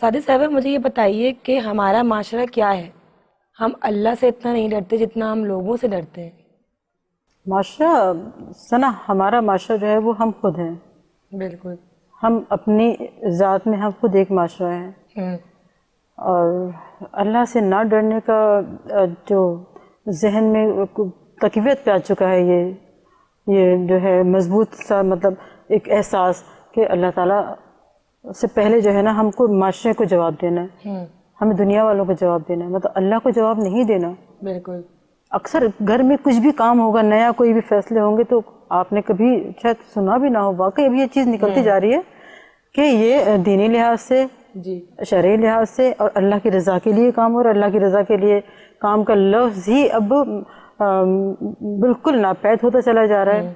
Saadi صاحبہ مجھے یہ بتائیے کہ ہمارا معاشرہ کیا ہے؟ ہم اللہ سے اتنا نہیں ڈرتے جتنا ہم لوگوں سے ڈرتے ہیں۔ معاشرہ ثنا ہمارا معاشرہ جو ہے وہ ہم خود ہیں، بالکل۔ ہم اپنی ذات میں ہم خود ایک معاشرہ ہیں، اور اللہ سے نہ ڈرنے کا جو ذہن میں تقویت پہ آ چکا ہے، یہ جو ہے مضبوط سا مطلب ایک احساس کہ اللہ تعالیٰ سے پہلے جو ہے نا ہم کو معاشرے کو جواب دینا ہے، ہمیں دنیا والوں کو جواب دینا ہے، مطلب اللہ کو جواب نہیں دینا۔ بالکل۔ اکثر گھر میں کچھ بھی کام ہوگا، نیا کوئی بھی فیصلے ہوں گے تو آپ نے کبھی شاید سنا بھی نہ ہو، واقعی اب یہ چیز نکلتی جا رہی ہے کہ یہ دینی لحاظ سے، جی، شرعی لحاظ سے اور اللہ کی رضا کے لیے کام، اور اللہ کی رضا کے لیے کام کا لفظ ہی اب بالکل ناپید ہوتا چلا جا رہا ہے،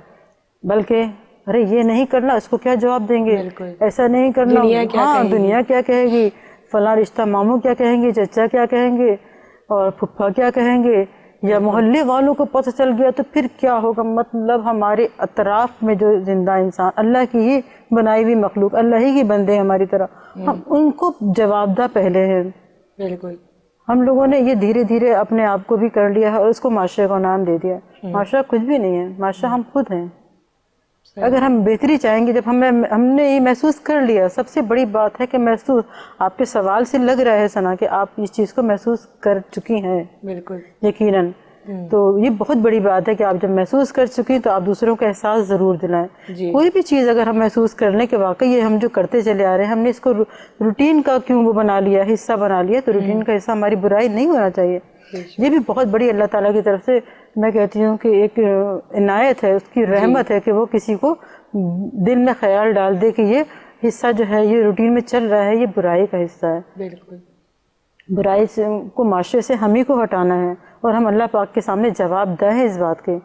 بلکہ ارے یہ نہیں کرنا، اس کو کیا جواب دیں گے، ایسا نہیں کرنا، ہاں دنیا کیا کہے گی، فلاں رشتہ ماموں کیا کہیں گے، چچا کیا کہیں گے، اور پھپھا کیا کہیں گے، یا محلے والوں کو پتہ چل گیا تو پھر کیا ہوگا۔ مطلب ہمارے اطراف میں جو زندہ انسان، اللہ کی ہی بنائی ہوئی مخلوق، اللہ ہی کی بندے ہماری طرح، ہم ان کو جواب دہ پہلے ہیں۔ بالکل۔ ہم لوگوں نے یہ دھیرے دھیرے اپنے آپ کو بھی کر لیا ہے اور اس کو معاشرے کا نام دے دیا۔ معاشرہ کچھ بھی نہیں ہے، معاشرہ ہم خود ہیں۔ اگر ہم بہتری چاہیں گے، جب ہم نے یہ محسوس کر لیا، سب سے بڑی بات ہے کہ محسوس، آپ کے سوال سے لگ رہا ہے ثنا کہ آپ اس چیز کو محسوس کر چکی ہیں، بالکل یقیناً، تو یہ بہت بڑی بات ہے کہ آپ جب محسوس کر چکی تو آپ دوسروں کا احساس ضرور دلائیں۔ کوئی بھی چیز اگر ہم محسوس کر لیں کہ واقعی یہ ہم جو کرتے چلے آ رہے ہیں، ہم نے اس کو روٹین کا کیوں وہ بنا لیا، حصہ بنا لیا، تو روٹین کا حصہ ہماری برائی نہیں ہونا چاہیے۔ یہ بھی بہت بڑی اللہ تعالیٰ کی طرف سے میں کہتی ہوں کہ ایک عنایت ہے، اس کی رحمت ہے کہ وہ کسی کو دل میں خیال ڈال دے کہ یہ حصہ جو ہے، یہ روٹین میں چل رہا ہے، یہ برائی کا حصہ ہے۔ بالکل۔ برائی سے کو معاشرے سے ہم ہی کو ہٹانا ہے، اور ہم اللہ پاک کے سامنے جواب دہ ہیں اس بات کے۔